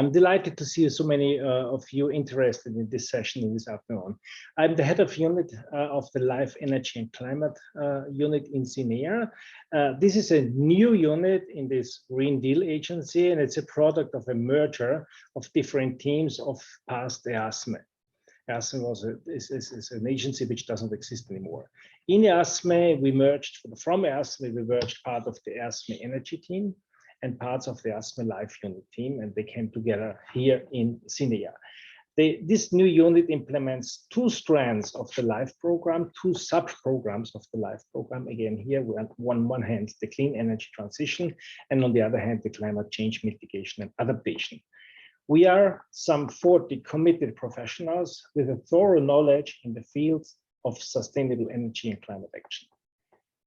I'm delighted to see so many of you interested in this session this afternoon. I'm the head of unit of the Life, Energy and Climate unit in CINEA. This is a new unit in this Green Deal agency, and it's a product of a merger of different teams of past EASME. EASME is an agency which doesn't exist anymore. In EASME, we merged, from EASME, we merged part of the EASME Energy team and parts of the EASME Life unit team, and they came together here in CINEA. This new unit implements two strands of the LIFE program, two sub-programs of the LIFE program. Again, here we have on one hand the clean energy transition, and on the other hand, the climate change mitigation and adaptation. We are some 40 committed professionals with a thorough knowledge in the fields of sustainable energy and climate action.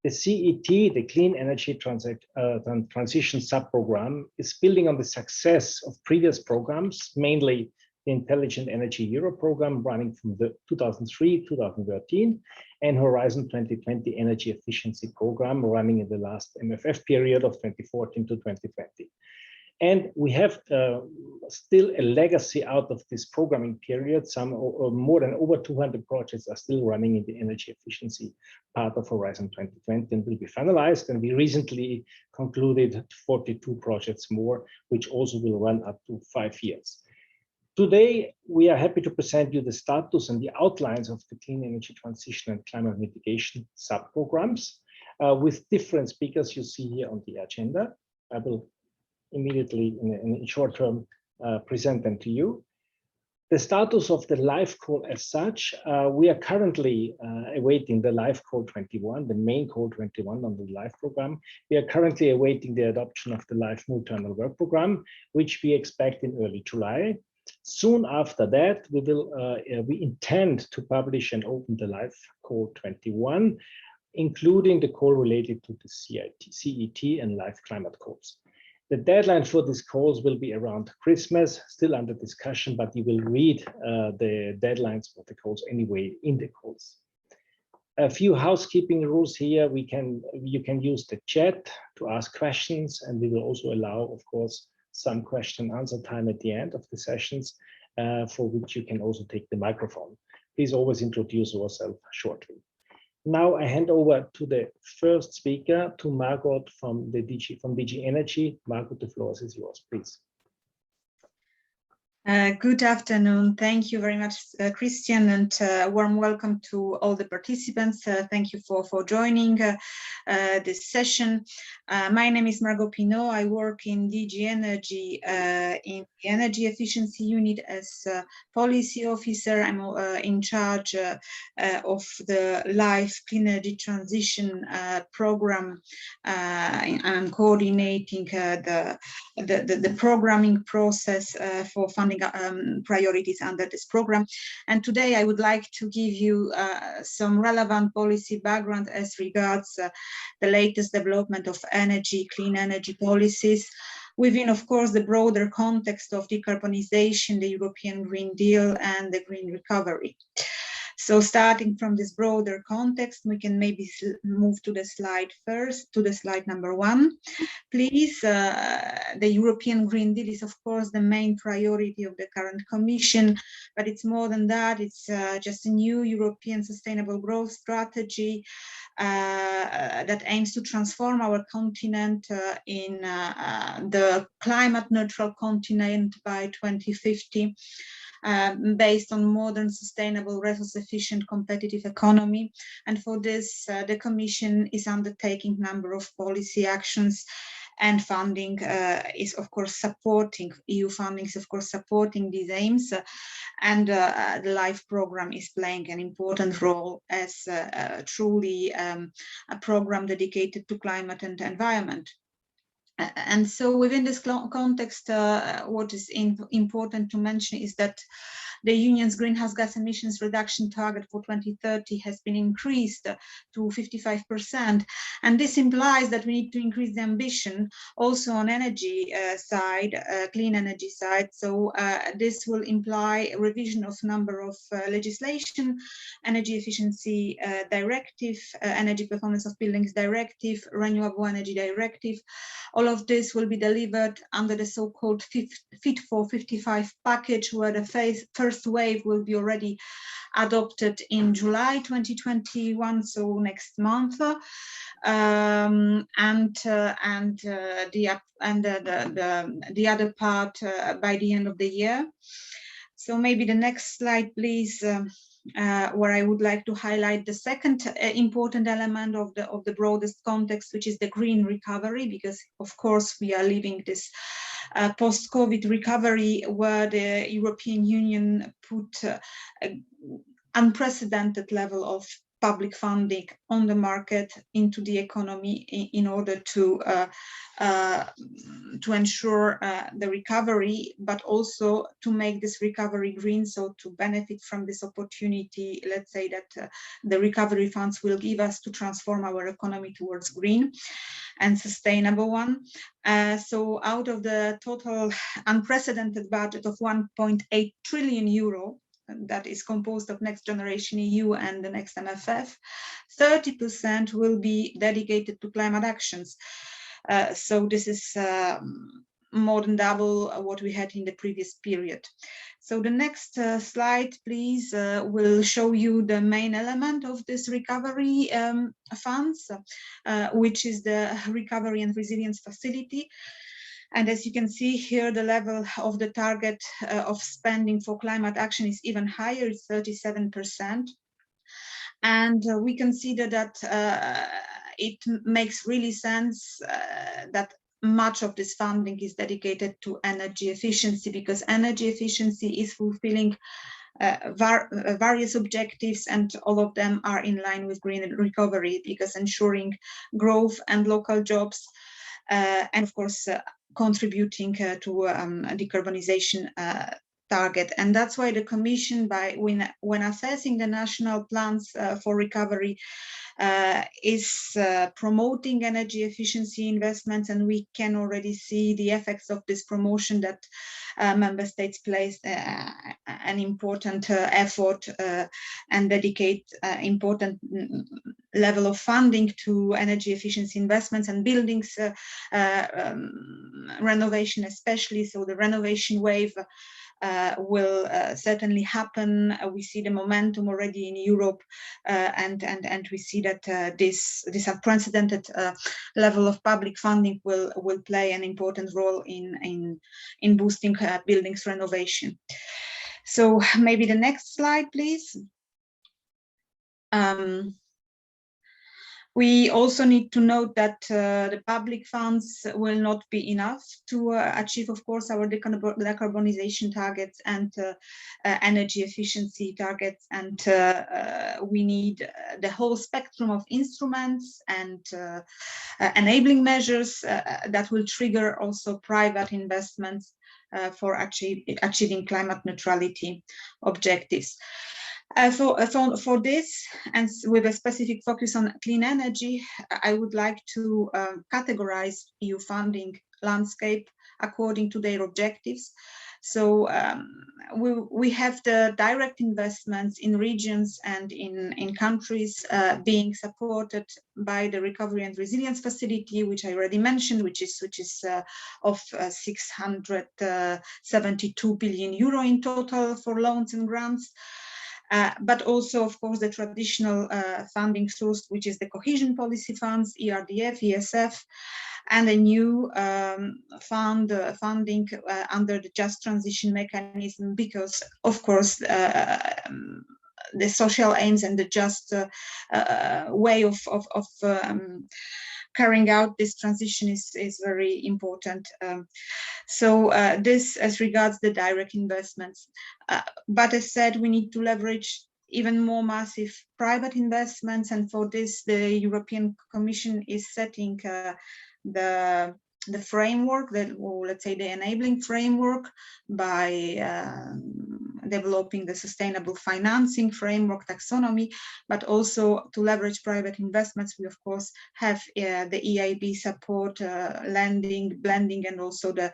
The CET, the Clean Energy Transition Sub-Program, is building on the success of previous programs, mainly the Intelligent Energy Euro program running from the 2003-2013 and Horizon 2020 Energy Efficiency Program running in the last MFF period of 2014 to 2020. And we have still a legacy out of this programming period. Some or more than over 200 projects are still running in the energy efficiency part of Horizon 2020 and will be finalized. And we recently concluded 42 projects more, which also will run up to 5 years. Today, we are happy to present you the status and the outlines of the clean energy transition and climate mitigation sub-programs with different speakers you see here on the agenda. I will immediately in short term present them to you. The status of the LIFE call as such, we are currently awaiting the LIFE call 21, the main call 21 on the LIFE program. We are currently awaiting the adoption of the LIFE multi-annual work program, which we expect in early July. Soon after that, we intend to publish and open the LIFE call 21, including the call related to the CET and LIFE climate calls. The deadline for these calls will be around Christmas, still under discussion, but you will read the deadlines for the calls anyway in the calls. A few housekeeping rules here. You can use the chat to ask questions, and we will also allow, of course, some question and answer time at the end of the sessions, for which you can also take the microphone. Please always introduce yourself shortly. Now I hand over to the first speaker, to Margot from DG Energy. Margot, the floor is yours, please. Good afternoon. Thank you very much, Christian, and warm welcome to all the participants. Thank you for joining this session. My name is Margot Pinot. I work in DG Energy in the Energy Efficiency Unit as a policy officer. I'm in charge of the LIFE Clean Energy Transition program. I'm coordinating the programming process for funding priorities under this program. And today I would like to give you some relevant policy background as regards the latest development of energy, clean energy policies within, of course, the broader context of decarbonization, the European Green Deal and the green recovery. So starting from this broader context, we can maybe move to the slide first, to the slide number 1. Please, the European Green Deal is, of course, the main priority of the current Commission, but it's more than that. It's just a new European sustainable growth strategy that aims to transform our continent in the climate neutral continent by 2050. Based on modern, sustainable, resource-efficient, competitive economy. And for this, the Commission is undertaking a number of policy actions, and funding is, of course, supporting, EU funding is, of course, supporting these aims. And the LIFE program is playing an important role as truly a program dedicated to climate and environment. And so within this context, what is important to mention is that the Union's greenhouse gas emissions reduction target for 2030 has been increased to 55%. And this implies that we need to increase the ambition also on energy side, clean energy side. So this will imply a revision of number of legislation, Energy Efficiency Directive, Energy Performance of Buildings Directive, Renewable Energy Directive. All of this will be delivered under the so-called Fit for 55 package, where the first wave will be already adopted in July 2021, so next month, and the other part by the end of the year. So maybe the next slide, please, where I would like to highlight the second important element of the broadest context, which is the green recovery, because of course we are living this post-COVID recovery where the European Union put an unprecedented level of public funding on the market into the economy in order to ensure the recovery, but also to make this recovery green, so to benefit from this opportunity, let's say, that the recovery funds will give us to transform our economy towards green and sustainable one. So out of the total unprecedented budget of 1.8 trillion euro, that is composed of Next Generation EU and the next MFF, 30% will be dedicated to climate actions. So this is more than double what we had in the previous period. So the next slide, please, will show you the main element of this recovery funds, which is the Recovery and Resilience Facility. And as you can see here, the level of the target of spending for climate action is even higher, it's 37%. And we consider that it makes really sense that much of this funding is dedicated to energy efficiency, because energy efficiency is fulfilling various objectives, and all of them are in line with green recovery, because ensuring growth and local jobs, and of course contributing to decarbonization target. And that's why the Commission, when assessing the national plans for recovery, is promoting energy efficiency investments, and we can already see the effects of this promotion, that member states place an important effort and dedicate important level of funding to energy efficiency investments and buildings renovation especially. So the renovation wave will certainly happen. We see the momentum already in Europe, and we see that this unprecedented level of public funding will play an important role in boosting buildings renovation. So maybe the next slide, please. We also need to note that the public funds will not be enough to achieve, of course, our decarbonization targets and energy efficiency targets. And we need the whole spectrum of instruments and enabling measures that will trigger also private investments for achieving climate neutrality objectives. For this, and with a specific focus on clean energy, I would like to categorize EU funding landscape according to their objectives. So we have the direct investments in regions and in countries being supported by the Recovery and Resilience Facility, which I already mentioned, which is of 672 billion euro in total for loans and grants. But also, of course, the traditional funding source, which is the cohesion policy funds, ERDF, ESF, and a new funding under the Just Transition mechanism, because, of course, the social aims and the just way of carrying out this transition is very important. So this as regards the direct investments. But as said, we need to leverage even more massive private investments. And for this, the European Commission is setting the framework, let's say the enabling framework, by developing the sustainable financing framework taxonomy, but also to leverage private investments. We of course have the EIB support, lending, blending, and also the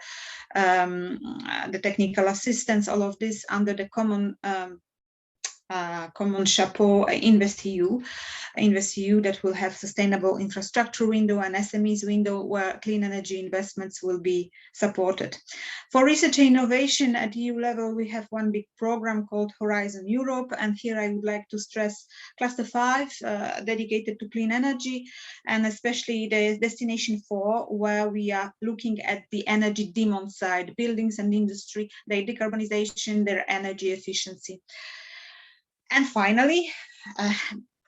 technical assistance, all of this under the common common chapeau InvestEU that will have sustainable infrastructure window and SMEs window where clean energy investments will be supported. For research and innovation at EU level, we have one big program called Horizon Europe, and here I would like to stress Cluster 5 dedicated to clean energy, and especially the Destination 4, where we are looking at the energy demand side, buildings and industry, their decarbonization, their energy efficiency. And finally,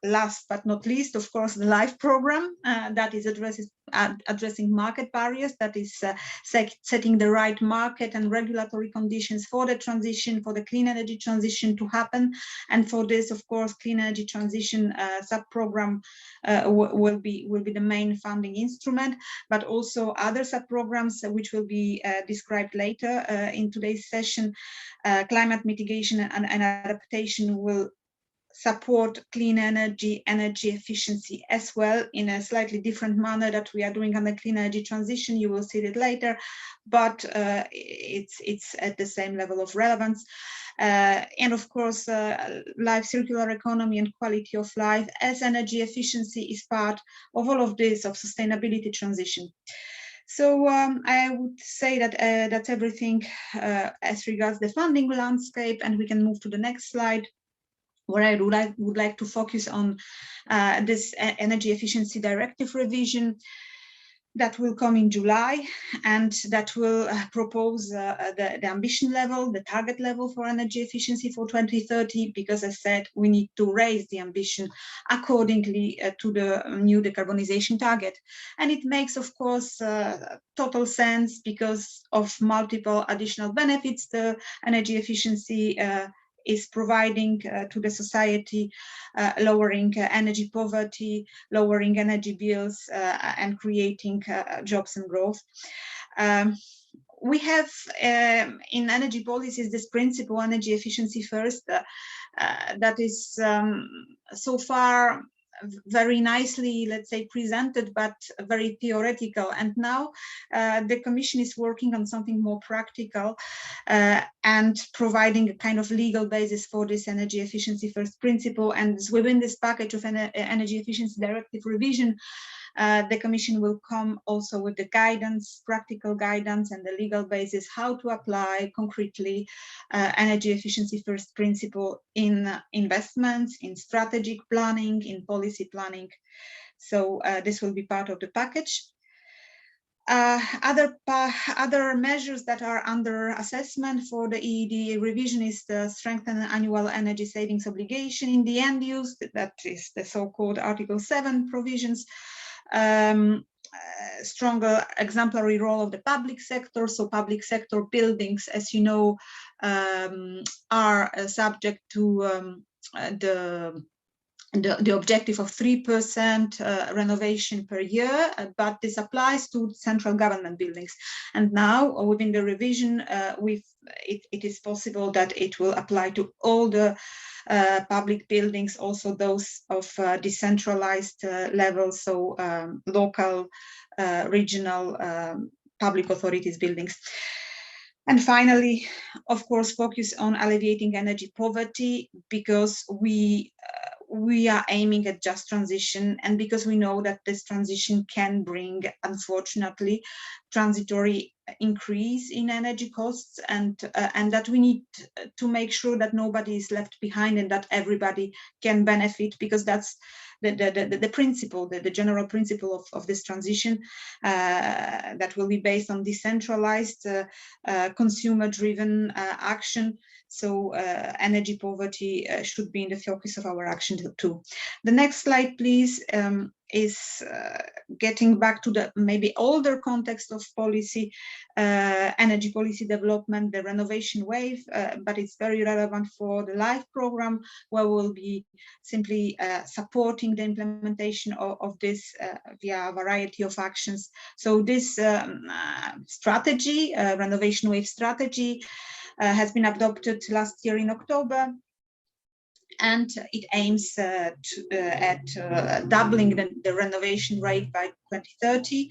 last but not least, of course, the LIFE program that is addressing market barriers, that is setting the right market and regulatory conditions for the transition, for the clean energy transition to happen. And for this, of course, clean energy transition sub-program will be the main funding instrument, but also other sub-programs which will be described later in today's session. Climate mitigation and adaptation will support clean energy efficiency as well in a slightly different manner that we are doing on the clean energy transition. You will see it later, but it's at the same level of relevance. And of course, life, circular economy and quality of life as energy efficiency is part of all of this, of sustainability transition. So I would say that that's everything as regards the funding landscape, and we can move to the next slide, where I would like to focus on this energy efficiency directive revision that will come in July, and that will propose the ambition level, the target level for energy efficiency for 2030, because as said, we need to raise the ambition accordingly to the new decarbonization target. And it makes, of course, total sense because of multiple additional benefits the energy efficiency is providing to the society, lowering energy poverty, lowering energy bills, and creating jobs and growth. We have in energy policies this principle, energy efficiency first, that is so far very nicely, let's say, presented, but very theoretical. And now the Commission is working on something more practical and providing a kind of legal basis for this energy efficiency first principle. And within this package of energy efficiency directive revision, the Commission will come also with the guidance, practical guidance, and the legal basis how to apply concretely energy efficiency first principle in investments, in strategic planning, in policy planning. So this will be part of the package. Other measures that are under assessment for the EED revision is the strengthened annual energy savings obligation in the end use, that is the so-called Article 7 provisions. Stronger exemplary role of the public sector. So public sector buildings, as you know, are subject to the objective of 3% renovation per year, but this applies to central government buildings. And now within the revision, it is possible that it will apply to all the public buildings, also those of decentralized levels, so local, regional public authorities buildings. And finally, of course, focus on alleviating energy poverty, because we are aiming at just transition, and because we know that this transition can bring, unfortunately, transitory increase in energy costs, and that we need to make sure that nobody is left behind and that everybody can benefit, because that's the principle, the general principle of this transition, that will be based on decentralized, consumer-driven action. So energy poverty should be in the focus of our action too. The next slide, please, is getting back to the maybe older context of policy, energy policy development, the renovation wave, but it's very relevant for the LIFE program, where we'll be simply supporting the implementation of this via a variety of actions. So this strategy, renovation wave strategy, has been adopted last year in October, and it aims at doubling the renovation rate by 2030,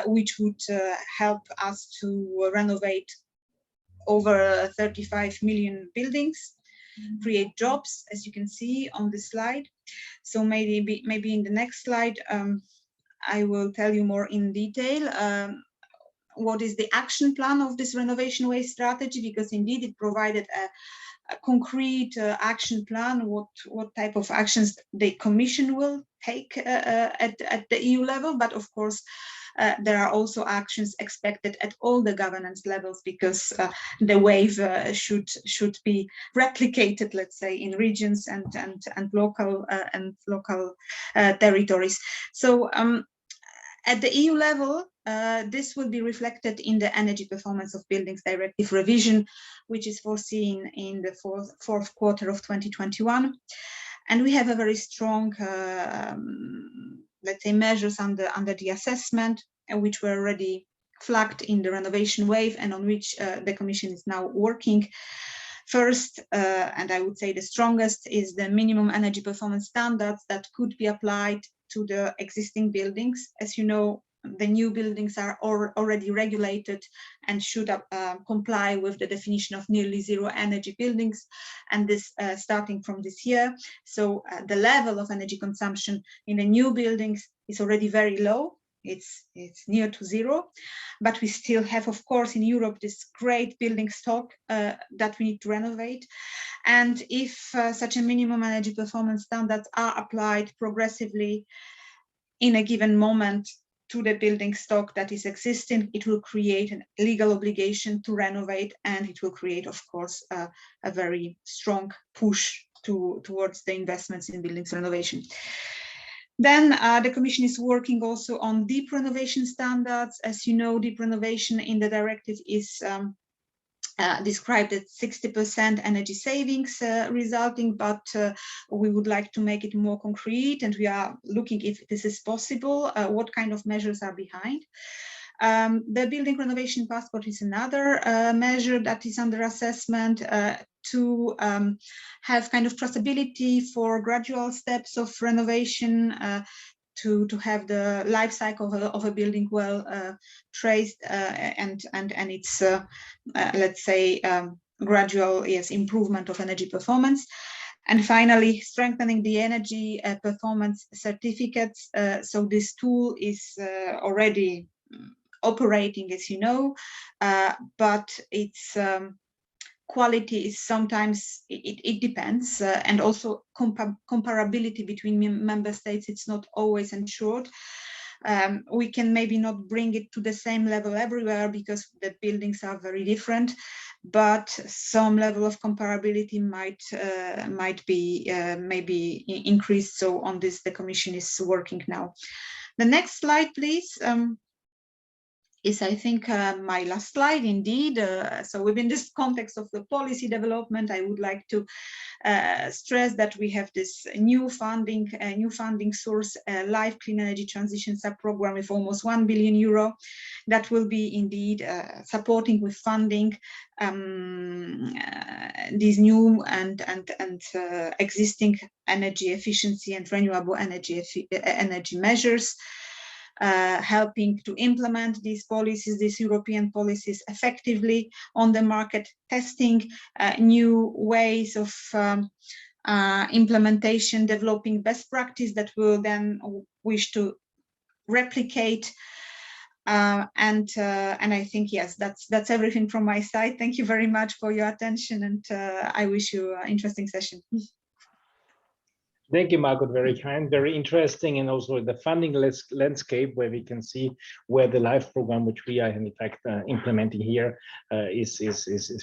which would help us to renovate over 35 million buildings. create jobs, as you can see on this slide. So maybe in the next slide, I will tell you more in detail what is the action plan of this renovation wave strategy, because indeed it provided a concrete action plan, what type of actions the Commission will take at the EU level, but of course there are also actions expected at all the governance levels, because the wave should be replicated, let's say, in regions and local territories. So at the EU level, this will be reflected in the Energy Performance of Buildings Directive revision, which is foreseen in the fourth quarter of 2021. And we have a very strong, let's say, measures under the assessment, which were already flagged in the renovation wave and on which the Commission is now working. First, and I would say the strongest, is the minimum energy performance standards that could be applied to the existing buildings. As you know, the new buildings are already regulated and should comply with the definition of nearly zero energy buildings, and this starting from this year. So the level of energy consumption in the new buildings is already very low. It's near to zero, but we still have, of course, in Europe, this great building stock that we need to renovate. And if such a minimum energy performance standards are applied progressively in a given moment to the building stock that is existing, it will create a legal obligation to renovate, and it will create, of course, a very strong push towards the investments in buildings renovation. Then the Commission is working also on deep renovation standards. As you know, deep renovation in the directive is described as 60% energy savings resulting, but we would like to make it more concrete, and we are looking if this is possible, what kind of measures are behind. The building renovation passport is another measure that is under assessment to have kind of traceability for gradual steps of renovation, to have the life cycle of a building well traced, and its let's say gradual improvement of energy performance. And finally, strengthening the energy performance certificates. So this tool is already operating, as you know, but its quality is sometimes, it depends, and also comparability between member states, it's not always ensured. We can maybe not bring it to the same level everywhere because the buildings are very different, but some level of comparability might be maybe increased. So on this, the Commission is working now. The next slide, please. Is, I think, my last slide indeed. So within this context of the policy development, I would like to stress that we have this new funding source, Life Clean Energy Transition Sub-Program with almost €1 billion that will be indeed supporting with funding these new and existing energy efficiency and renewable energy measures. Helping to implement these policies, these European policies effectively on the market, testing new ways of implementation, developing best practice that we'll then wish to replicate. And I think, yes, that's everything from my side. Thank you very much for your attention, and I wish you an interesting session. Thank you, Margot. Very kind, very interesting, and also the funding landscape where we can see where the LIFE program, which we are in fact implementing here, is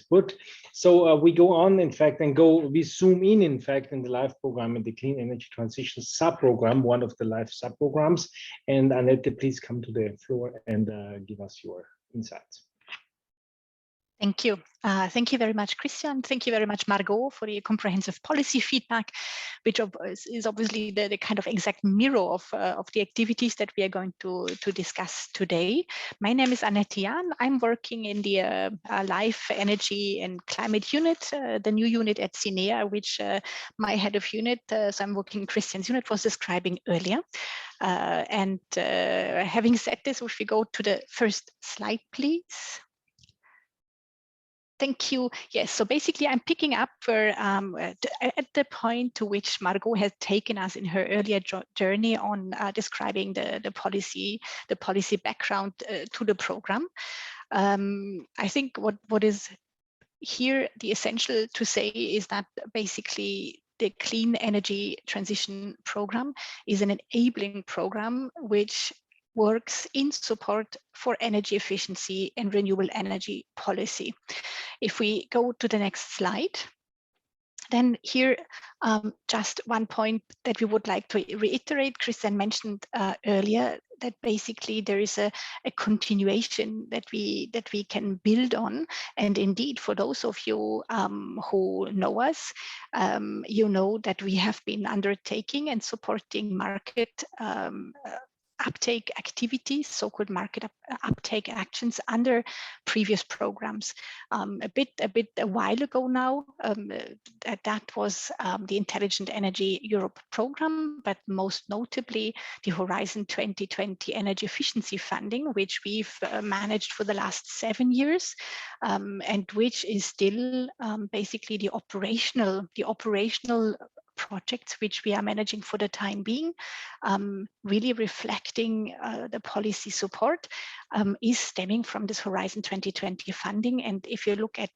put. So we go on, in fact, and we zoom in fact, in the LIFE program and the Clean Energy Transition sub-program, one of the LIFE sub-programs. And Annette, please come to the floor and give us your insights. Thank you. Thank you very much, Christian. Thank you very much, Margot, for the comprehensive policy feedback, which is obviously the kind of exact mirror of the activities that we are going to discuss today. My name is Annette Jan. I'm working in the Life Energy and Climate Unit, the new unit at CINEA, which my head of unit, so I'm working in Christian's unit, was describing earlier. Having said this, if we go to the first slide, please. Thank you. Yes, so basically I'm picking up where at the point to which Margot has taken us in her earlier journey on describing the policy background to the program. I think what is here the essential to say is that basically the Clean Energy Transition Program is an enabling program which works in support for energy efficiency and renewable energy policy. If we go to the next slide, then here just one point that we would like to reiterate. Christian mentioned earlier that basically there is a continuation that we can build on, and indeed for those of you who know us, you know that we have been undertaking and supporting market uptake activities, so-called market uptake actions under previous programs. A while ago now, that was the Intelligent Energy Europe program, but most notably the Horizon 2020 energy efficiency funding, which we've managed for the last 7 years, and which is still basically the operational projects which we are managing for the time being, really reflecting the policy support, is stemming from this Horizon 2020 funding. And if you look at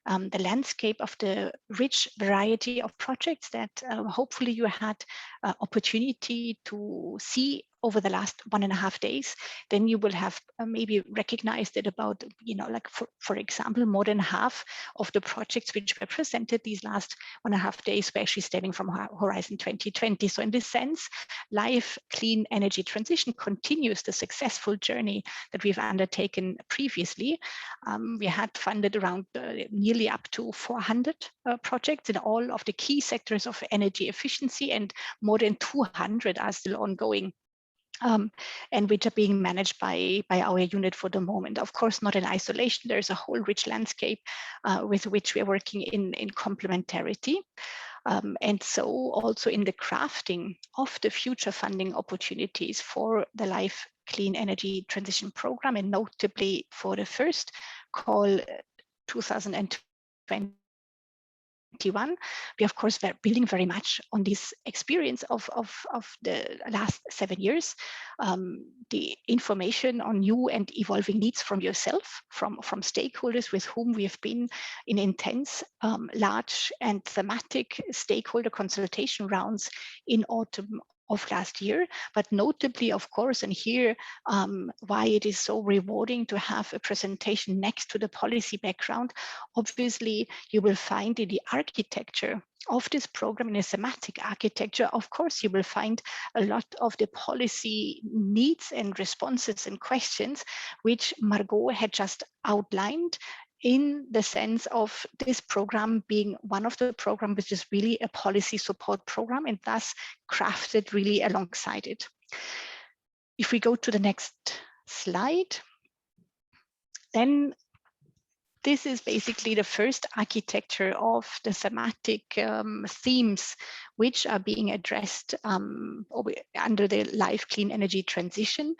the landscape of the rich variety of projects that hopefully you had opportunity to see over the last 1.5 days, then you will have maybe recognized that about, like for example, more than half of the projects which were presented these last 1.5 days were actually stemming from Horizon 2020. So in this sense, Live Clean Energy Transition continues the successful journey that we've undertaken previously. We had funded around nearly up to 400 projects in all of the key sectors of energy efficiency, and more than 200 are still ongoing. And which are being managed by our unit for the moment. Of course, not in isolation. There's a whole rich landscape with which we are working in complementarity. And so also in the crafting of the future funding opportunities for the Live Clean Energy Transition Program, and notably for the first call 2021, we of course were building very much on this experience of the last 7 years, the information on new and evolving needs from yourself, from stakeholders with whom we have been in intense, large and thematic stakeholder consultation rounds in autumn of last year, but notably, of course, and here why it is so rewarding to have a presentation next to the policy background. Obviously, you will find in the architecture of this program, in a thematic architecture, of course, you will find a lot of the policy needs and responses and questions which Margot had just outlined, in the sense of this program being one of the programs which is really a policy support program, and thus crafted really alongside it. If we go to the next slide, then this is basically the first architecture of the thematic themes which are being addressed under the Live Clean Energy Transition.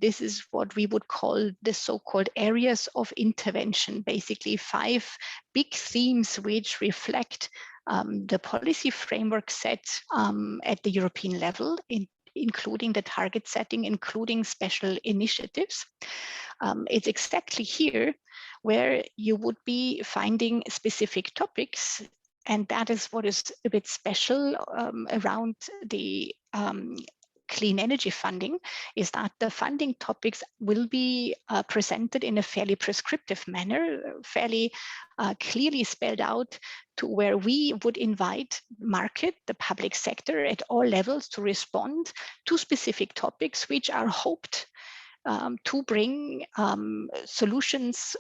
This is what we would call the so-called areas of intervention, basically 5 big themes which reflect the policy framework set at the European level, including the target setting, including special initiatives. It's exactly here where you would be finding specific topics, and that is what is a bit special around the clean energy funding, is that the funding topics will be presented in a fairly prescriptive manner, fairly clearly spelled out, to where we would invite market, the public sector at all levels to respond to specific topics which are hoped to bring solutions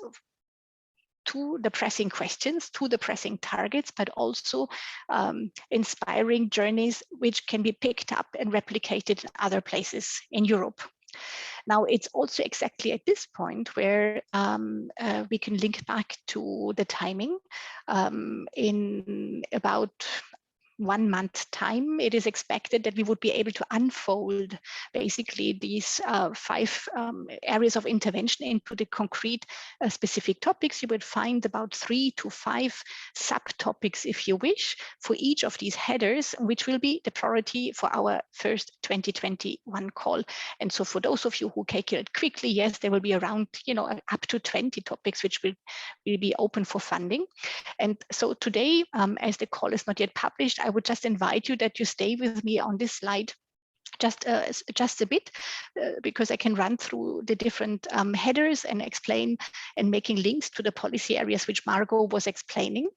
to the pressing questions, to the pressing targets, but also inspiring journeys which can be picked up and replicated in other places in Europe. Now, it's also exactly at this point where we can link back to the timing. In about 1 month time, it is expected that we would be able to unfold basically these 5 areas of intervention into the concrete specific topics. You would find about 3 to 5 subtopics, if you wish, for each of these headers, which will be the priority for our first 2021 call. And so for those of you who calculate quickly, yes, there will be around, up to 20 topics which will be open for funding. And so today, as the call is not yet published, I would just invite you that you stay with me on this slide just a bit, because I can run through the different headers and explain and making links to the policy areas which Margot was explaining,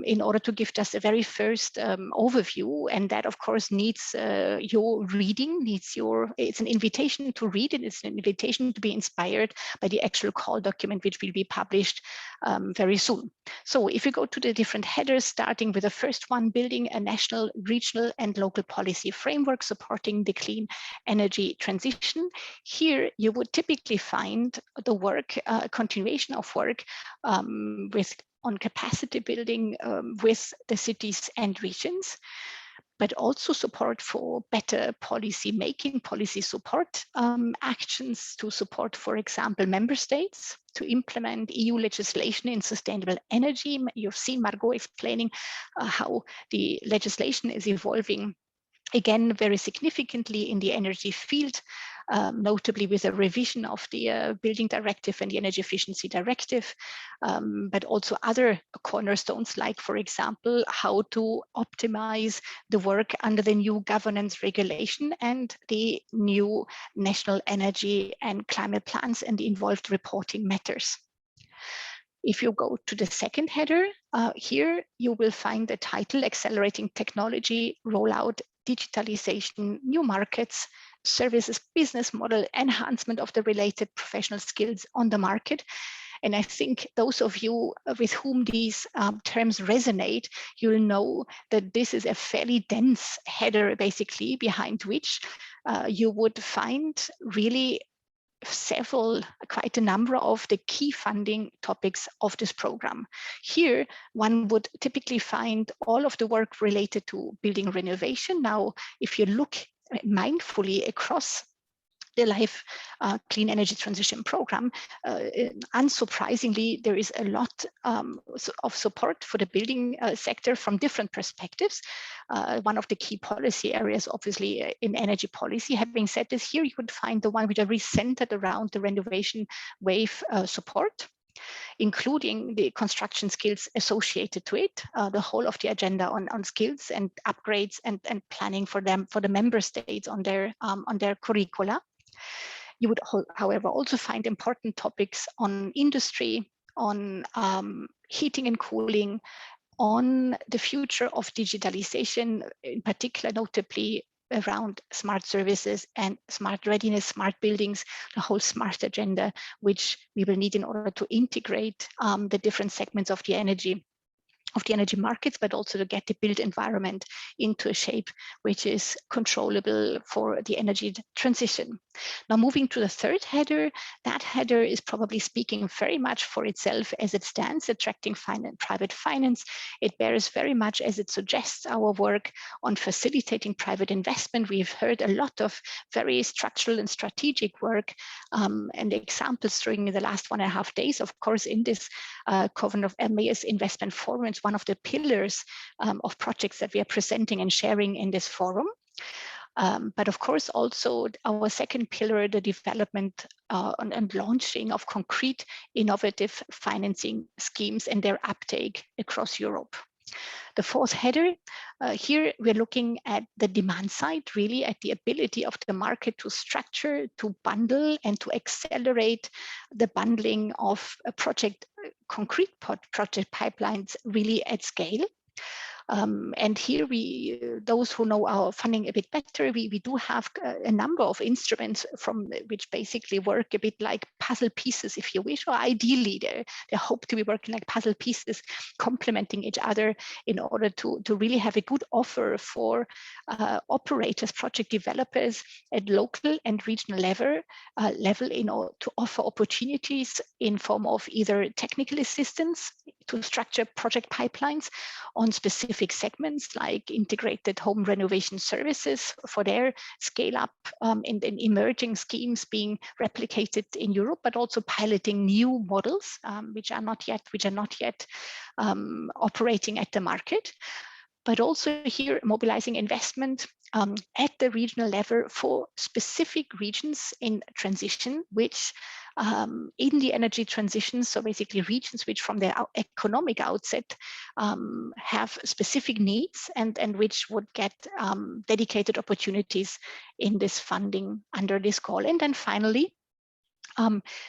in order to give just a very first overview. And that, of course, needs your reading, it's an invitation to read it, it's an invitation to be inspired by the actual call document, which will be published very soon. So if you go to the different headers, starting with the first one, building a national, regional, and local policy framework supporting the clean energy transition. Here, you would typically find the work, continuation of work on capacity building with the cities and regions, but also support for better policy making, policy support actions to support, for example, member states to implement EU legislation in sustainable energy. You've seen Margot explaining how the legislation is evolving, again, very significantly in the energy field, notably with a revision of the Building Directive and the Energy Efficiency Directive, but also other cornerstones, like, for example, how to optimize the work under the new governance regulation and the new national energy and climate plans and the involved reporting matters. If you go to the second header, here you will find the title, Accelerating Technology Rollout, Digitalization, New Markets, Services, Business Model, Enhancement of the Related Professional Skills on the Market. And I think those of you with whom these terms resonate, you'll know that this is a fairly dense header, basically, behind which you would find really quite a number of the key funding topics of this program. Here, one would typically find all of the work related to building renovation. Now, if you look mindfully across the Life Clean Energy Transition Program, unsurprisingly, there is a lot of support for the building sector from different perspectives. One of the key policy areas, obviously, in energy policy. Having said this, here you could find the one which are centered around the renovation wave support, including the construction skills associated to it, the whole of the agenda on skills and upgrades and planning for the member states on their curricula. You would, however, also find important topics on industry, on heating and cooling, on the future of digitalization, in particular, notably around smart services and smart readiness, smart buildings, the whole smart agenda, which we will need in order to integrate the different segments of the energy markets, but also to get the built environment into a shape which is controllable for the energy transition. Now, moving to the third header, that header is probably speaking very much for itself as it stands, attracting private finance. It bears very much as it suggests our work on facilitating private investment. We've heard a lot of very structural and strategic work and examples during the last 1.5 days. Of course, in this Covenant of Emmaus Investment Forum, it's one of the pillars of projects that we are presenting and sharing in this forum. But of course, also our second pillar, the development and launching of concrete innovative financing schemes and their uptake across Europe. The fourth header, here we're looking at the demand side, really at the ability of the market to structure, to bundle, and to accelerate the bundling of concrete project pipelines really at scale. And here those who know our funding a bit better, we do have a number of instruments from which basically work a bit like puzzle pieces, if you wish, or ideally they hope to be working like puzzle pieces, complementing each other in order to really have a good offer for operators, project developers at local and regional level in order to offer opportunities in form of either technical assistance to structure project pipelines on specific specific segments like integrated home renovation services for their scale up in emerging schemes being replicated in Europe, but also piloting new models which are not yet operating at the market. But also here mobilizing investment at the regional level for specific regions in transition, which in the energy transition, so basically regions which from their economic outset have specific needs and which would get dedicated opportunities in this funding under this call. And then finally,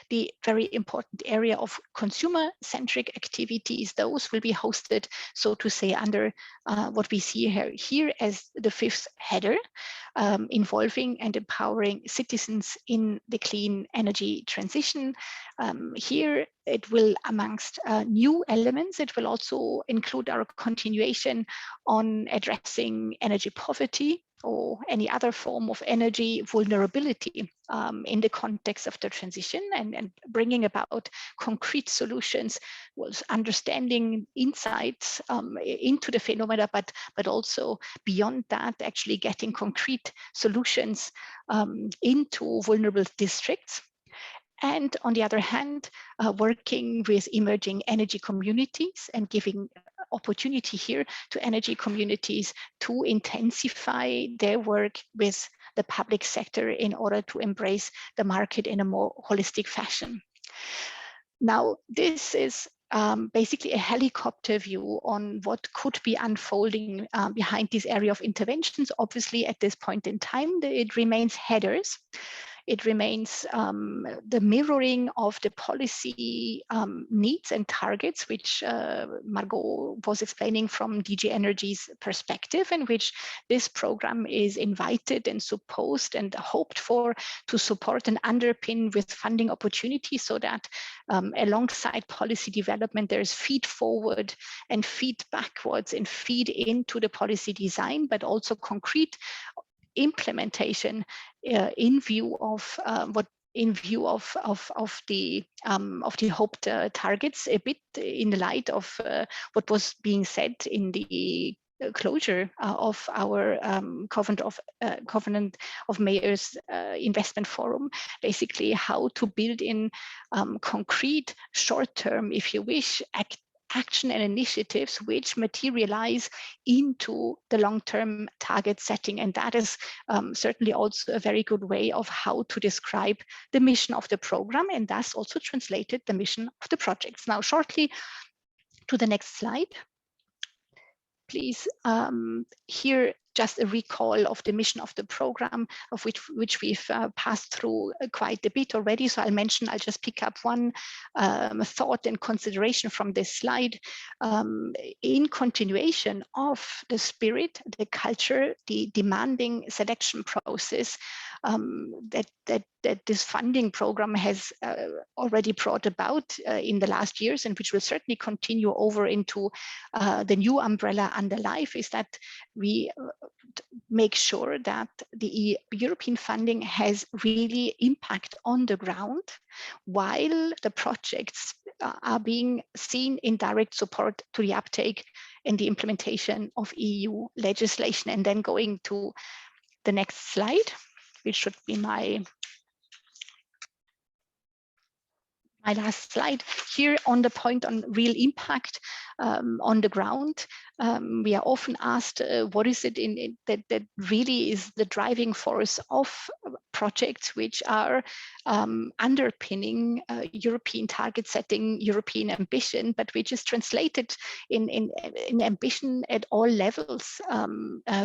the very important area of consumer-centric activities, those will be hosted, so to say, under what we see here as the fifth header, involving and empowering citizens in the clean energy transition. Here it will, amongst new elements, it will also include our continuation on addressing energy poverty or any other form of energy vulnerability in the context of the transition, and bringing about concrete solutions, was understanding insights into the phenomena, but also beyond that, actually getting concrete solutions into vulnerable districts. And on the other hand, working with emerging energy communities and giving opportunity here to energy communities to intensify their work with the public sector in order to embrace the market in a more holistic fashion. Now, this is basically a helicopter view on what could be unfolding behind this area of interventions. Obviously, at this point in time, it remains headers. It remains the mirroring of the policy needs and targets, which Margot was explaining from DG Energy's perspective, in which this program is invited and supposed and hoped for to support and underpin with funding opportunities, so that alongside policy development, there's feed forward and feed backwards and feed into the policy design, but also concrete implementation in view of the hoped targets, a bit in the light of what was being said in the closure of our Covenant of Mayors investment forum, basically how to build in concrete short-term, if you wish, action and initiatives which materialize into the long-term target setting. And that is certainly also a very good way of how to describe the mission of the program, and thus also translated the mission of the projects. Now, shortly to the next slide, please. Here, just a recall of the mission of the program, of which we've passed through quite a bit already. So I'll just pick up one thought and consideration from this slide. In continuation of the spirit, the culture, the demanding selection process that this funding program has already brought about in the last years, and which will certainly continue over into the new umbrella under LIFE, is that we make sure that the European funding has really impact on the ground, while the projects are being seen in direct support to the uptake and the implementation of EU legislation. And then going to the next slide, which should be my last slide here on the point on real impact on the ground. We are often asked, what is it that really is the driving force of projects which are underpinning European target setting, European ambition, but which is translated in ambition at all levels,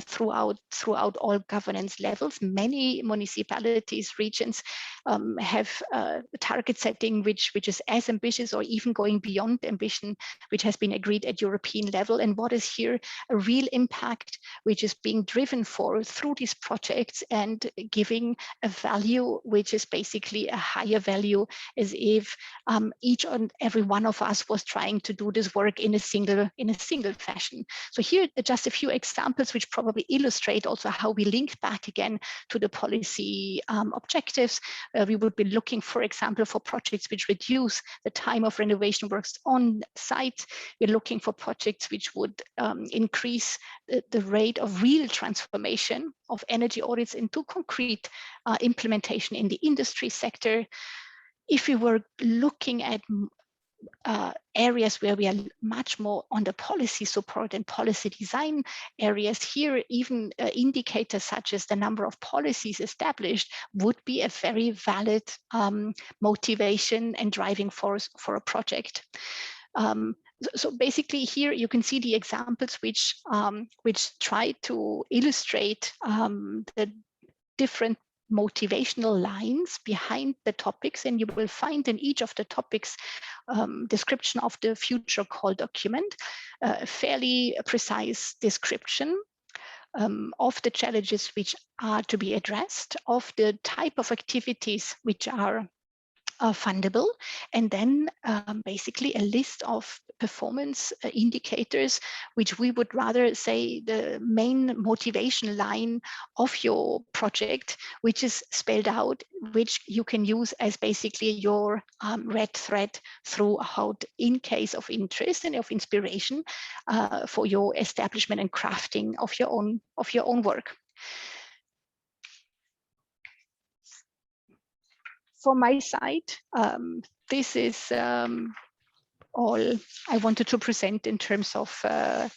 throughout all governance levels. Many municipalities, regions have target setting which is as ambitious or even going beyond ambition, which has been agreed at European level. And what is here a real impact which is being driven through these projects, and giving a value which is basically a higher value, as if each and every one of us was trying to do this work in a single fashion. So here are just a few examples which probably illustrate also how we link back again to the policy objectives. We would be looking, for example, for projects which reduce the time of renovation works on site. We're looking for projects which would increase the rate of real transformation of energy audits into concrete implementation in the industry sector. If we were looking at areas where we are much more on the policy support and policy design areas, here even indicators such as the number of policies established would be a very valid motivation and driving force for a project. So basically here you can see the examples which try to illustrate the different motivational lines behind the topics, and you will find in each of the topics description of the future call document, a fairly precise description of the challenges which are to be addressed, of the type of activities which are fundable, and then basically a list of performance indicators, which we would rather say the main motivation line of your project, which is spelled out, which you can use as basically your red thread throughout in case of interest and of inspiration for your establishment and crafting of your own work. For my side, this is all I wanted to present in terms of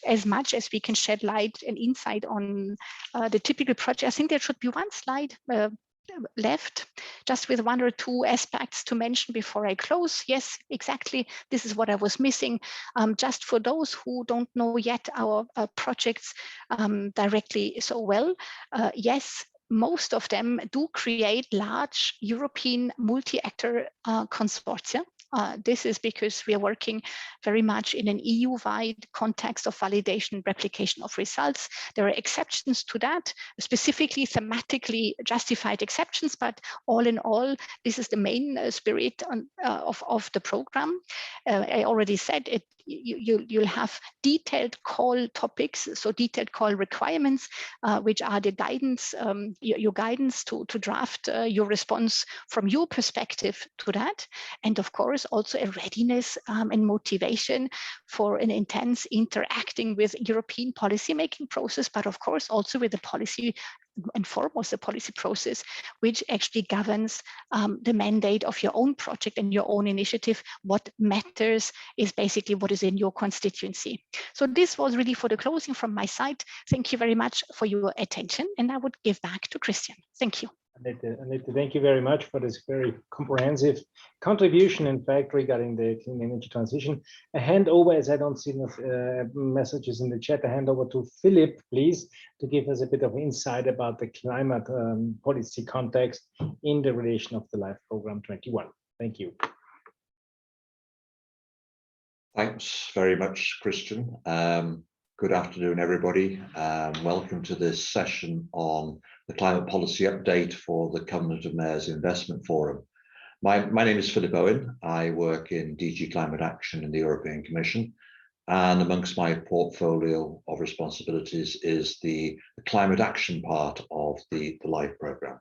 as much as we can shed light and insight on the typical project. I think there should be one slide left, just with one or two aspects to mention before I close. Yes, exactly. This is what I was missing. Just for those who don't know yet our projects directly so well, yes, most of them do create large European multi-actor consortia. This is because we are working very much in an EU-wide context of validation and replication of results. There are exceptions to that, specifically thematically justified exceptions, but all in all, this is the main spirit of the program. I already said it. You'll have detailed call topics, so detailed call requirements, which are the guidance, your guidance to draft your response from your perspective to that. And of course, also a readiness and motivation for an intense interacting with European policymaking process, but of course also with the policy and foremost the policy process, which actually governs the mandate of your own project and your own initiative. What matters is basically what is in your constituency. So this was really for the closing from my side. Thank you very much for your attention, and I would give back to Christian. Thank you. Annette, thank you very much for this very comprehensive contribution, in fact, regarding the clean energy transition. I hand over, as I don't see enough messages in the chat, I hand over to Philip, please, to give us a bit of insight about the climate policy context in the relation of the LIFE Program 21. Thank you. Thanks very much, Christian. Good afternoon, everybody. Welcome to this session on the climate policy update for the Covenant of Mayors Investment Forum. My name is Philip Owen. I work in DG Climate Action in the European Commission, and amongst my portfolio of responsibilities is the climate action part of the LIFE programme.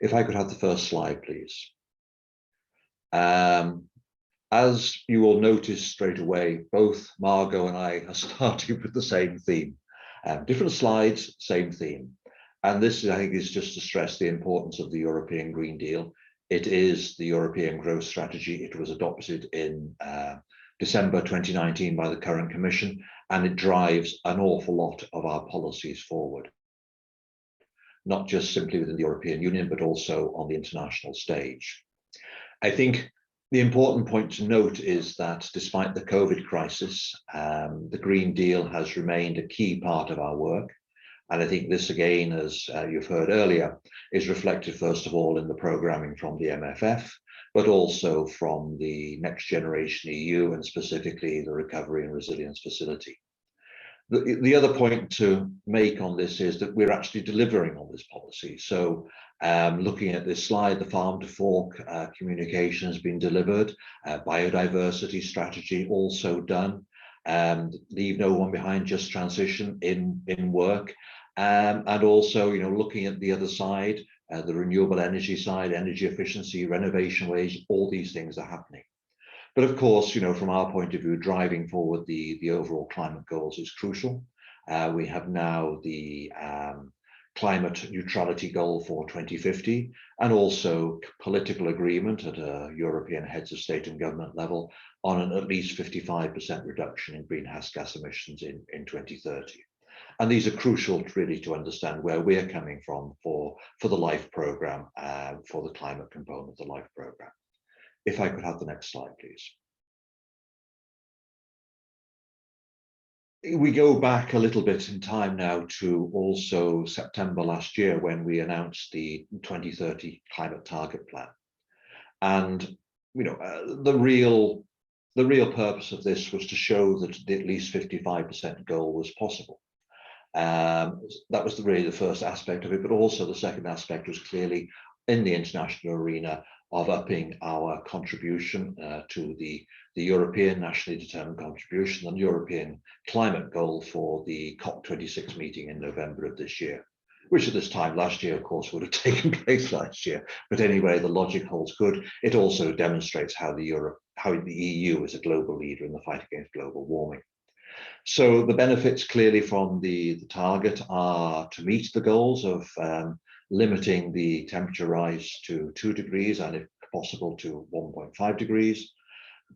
If I could have the first slide, please. As you will notice straight away, both Margot and I are starting with the same theme. Different slides, same theme. And this, I think, is just to stress the importance of the European Green Deal. It is the European growth strategy. It was adopted in December 2019 by the current Commission, and it drives an awful lot of our policies forward, not just simply within the European Union, but also on the international stage. I think the important point to note is that despite the COVID crisis, the Green Deal has remained a key part of our work. And I think this, again, as you've heard earlier, is reflected first of all in the programming from the MFF, but also from the Next Generation EU and specifically the Recovery and Resilience Facility. The other point to make on this is that we're actually delivering on this policy. So looking at this slide, the farm to fork communication has been delivered, biodiversity strategy also done, leave no one behind, just transition in work. And also, looking at the other side, the renewable energy side, energy efficiency, renovation wage, all these things are happening. But of course, from our point of view, driving forward the overall climate goals is crucial. We have now the climate neutrality goal for 2050, and also political agreement at a European heads of state and government level on an at least 55% reduction in greenhouse gas emissions in 2030. And these are crucial really to understand where we're coming from for the LIFE programme, for the climate component of the LIFE programme. If I could have the next slide, please. We go back a little bit in time now to also September last year, when we announced the 2030 climate target plan. And the real purpose of this was to show that the at least 55% goal was possible. That was really the first aspect of it, but also the second aspect was clearly in the international arena of upping our contribution to the European nationally determined contribution and European climate goal for the COP26 meeting in November of this year, which at this time last year, of course, would have taken place last year. But anyway, the logic holds good. It also demonstrates how the EU is a global leader in the fight against global warming. So the benefits clearly from the target are to meet the goals of limiting the temperature rise to 2 degrees and if possible to 1.5 degrees,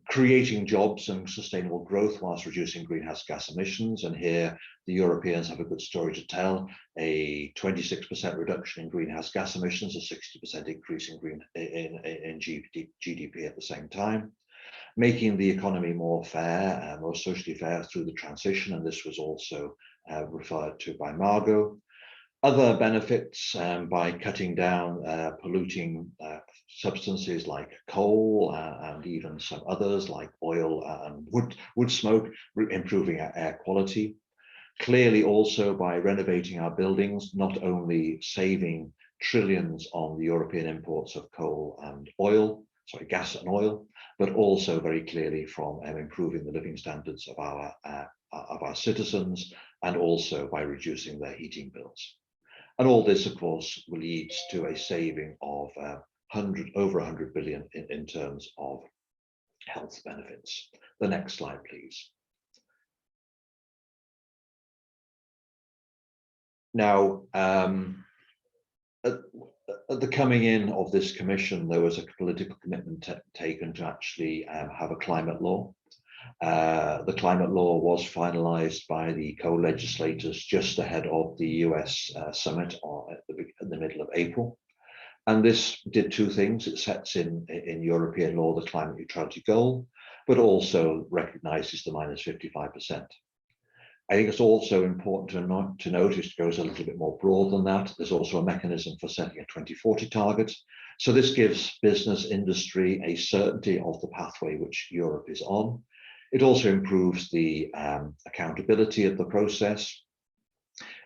creating jobs and sustainable growth whilst reducing greenhouse gas emissions. And here the Europeans have a good story to tell: a 26% reduction in greenhouse gas emissions, a 60% increase in GDP at the same time, making the economy more fair, more socially fair through the transition. And this was also referred to by Margot. Other benefits by cutting down polluting substances like coal and even some others like oil and wood smoke, improving our air quality. Clearly also by renovating our buildings, not only saving trillions on the European imports of coal and oil, gas and oil, but also very clearly from improving the living standards of our citizens, and also by reducing their heating bills. And all this, of course, leads to a saving of over 100 billion in terms of health benefits. The next slide, please. Now, at the coming in of this commission, there was a political commitment taken to actually have a climate law. The climate law was finalized by the co-legislators just ahead of the US summit in the middle of April. And this did two things. It sets in European law the climate neutrality goal, but also recognizes the minus 55%. I think it's also important to notice it goes a little bit more broad than that. There's also a mechanism for setting a 2040 target. So this gives business industry a certainty of the pathway which Europe is on. It also improves the accountability of the process.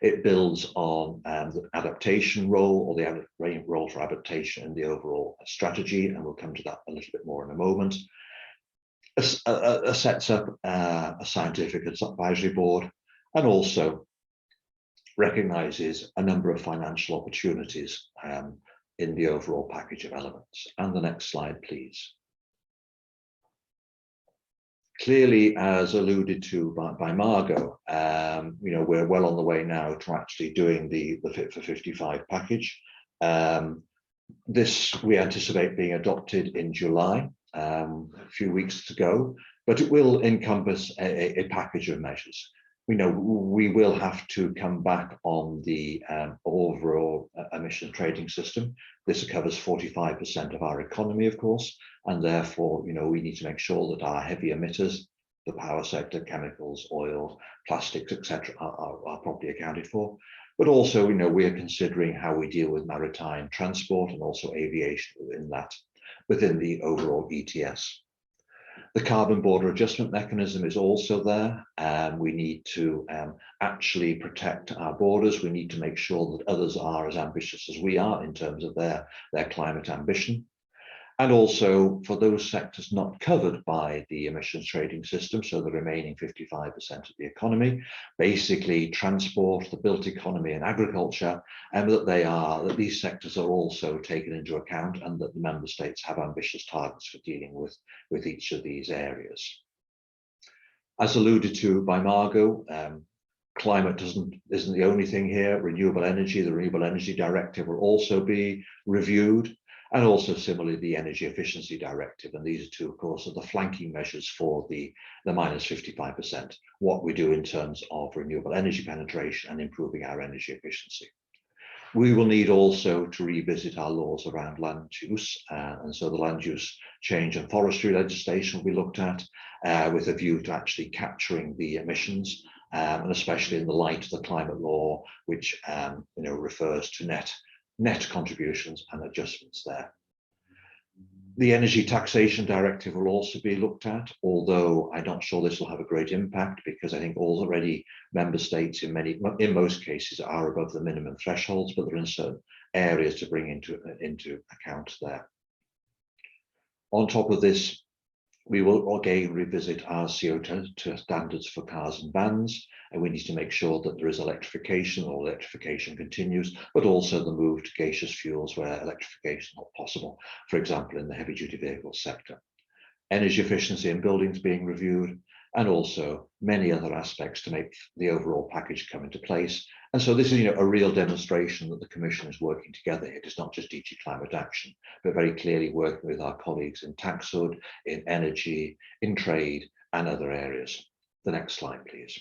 It builds on the adaptation role, or the role for adaptation in the overall strategy, and we'll come to that a little bit more in a moment. Sets up a scientific advisory board, and also recognizes a number of financial opportunities in the overall package of elements. And the next slide, please. Clearly, as alluded to by Margot, we're well on the way now to actually doing the Fit for 55 package. This we anticipate being adopted in July, a few weeks to go, but it will encompass a package of measures. We will have to come back on the overall emission trading system. This covers 45% of our economy, of course, and therefore, we need to make sure that our heavy emitters, the power sector, chemicals, oil, plastics, etc., are properly accounted for. But also, we are considering how we deal with maritime transport and also aviation within the overall ETS. The carbon border adjustment mechanism is also there, and we need to actually protect our borders. We need to make sure that others are as ambitious as we are in terms of their climate ambition. And also for those sectors not covered by the emissions trading system, so the remaining 55% of the economy, basically transport, the built economy and agriculture, and that these sectors are also taken into account, and that the member states have ambitious targets for dealing with each of these areas. As alluded to by Margot, climate isn't the only thing here. Renewable energy, the Renewable Energy Directive will also be reviewed, and also similarly the Energy Efficiency Directive. And these two, of course, are the flanking measures for the minus 55%, what we do in terms of renewable energy penetration and improving our energy efficiency. We will need also to revisit our laws around land use, and so the land use change and forestry legislation will be looked at with a view to actually capturing the emissions, and especially in the light of the climate law, which refers to net contributions and adjustments there. The Energy Taxation Directive will also be looked at, although I'm not sure this will have a great impact, because I think already member states in most cases are above the minimum thresholds, but there are certain areas to bring into account there. On top of this, we will again revisit our CO2 standards for cars and vans, and we need to make sure that there is electrification, or electrification continues, but also the move to gaseous fuels where electrification is not possible, for example, in the heavy duty vehicle sector. Energy efficiency in buildings being reviewed, and also many other aspects to make the overall package come into place. And so this is a real demonstration that the Commission is working together. It is not just DG Climate Action, but very clearly working with our colleagues in Taxud, in energy, in trade, and other areas. The next slide, please.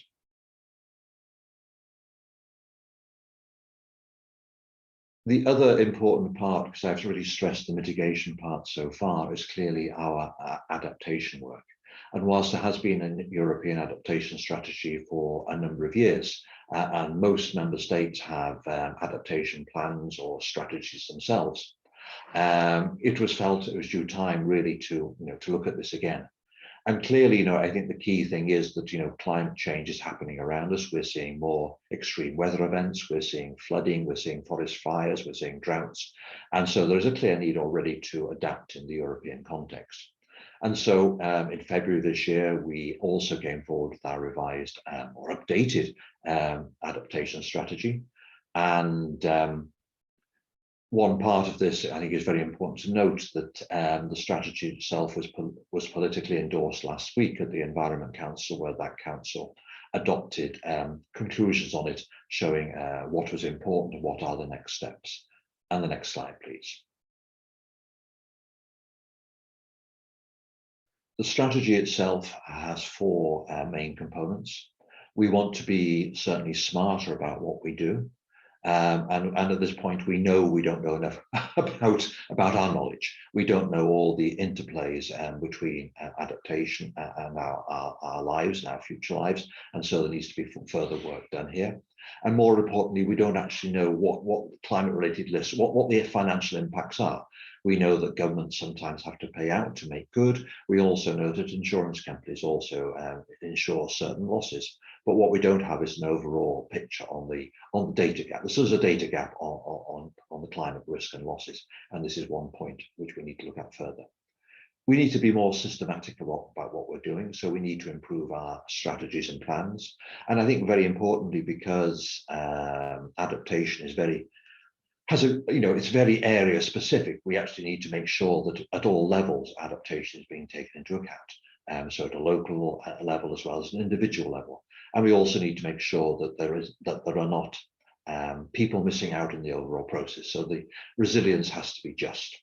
The other important part, because I've really stressed the mitigation part so far, is clearly our adaptation work. And whilst there has been a European adaptation strategy for a number of years, and most member states have adaptation plans or strategies themselves, it was felt it was due time really to look at this again. And clearly, I think the key thing is that, climate change is happening around us. We're seeing more extreme weather events. We're seeing flooding. We're seeing forest fires. We're seeing droughts. And so there's a clear need already to adapt in the European context. And so in February this year, we also came forward with our revised or updated adaptation strategy. And one part of this, I think, is very important to note that the strategy itself was politically endorsed last week at the Environment Council, where that council adopted conclusions on it, showing what was important and what are the next steps. And the next slide, please. The strategy itself has four main components. We want to be certainly smarter about what we do. And at this point, we know we don't know enough about our knowledge. We don't know all the interplays between adaptation and our lives and our future lives. And so there needs to be further work done here. And more importantly, we don't actually know what climate-related risks, what the financial impacts are. We know that governments sometimes have to pay out to make good. We also know that insurance companies also insure certain losses. But what we don't have is an overall picture on the data gap. This is a data gap on the climate risk and losses. And this is one point which we need to look at further. We need to be more systematic about what we're doing. So we need to improve our strategies and plans. And I think very importantly, because adaptation is it's very area specific, we actually need to make sure that at all levels, adaptation is being taken into account. So at a local level as well as an individual level. And we also need to make sure that there are not people missing out in the overall process. So the resilience has to be just.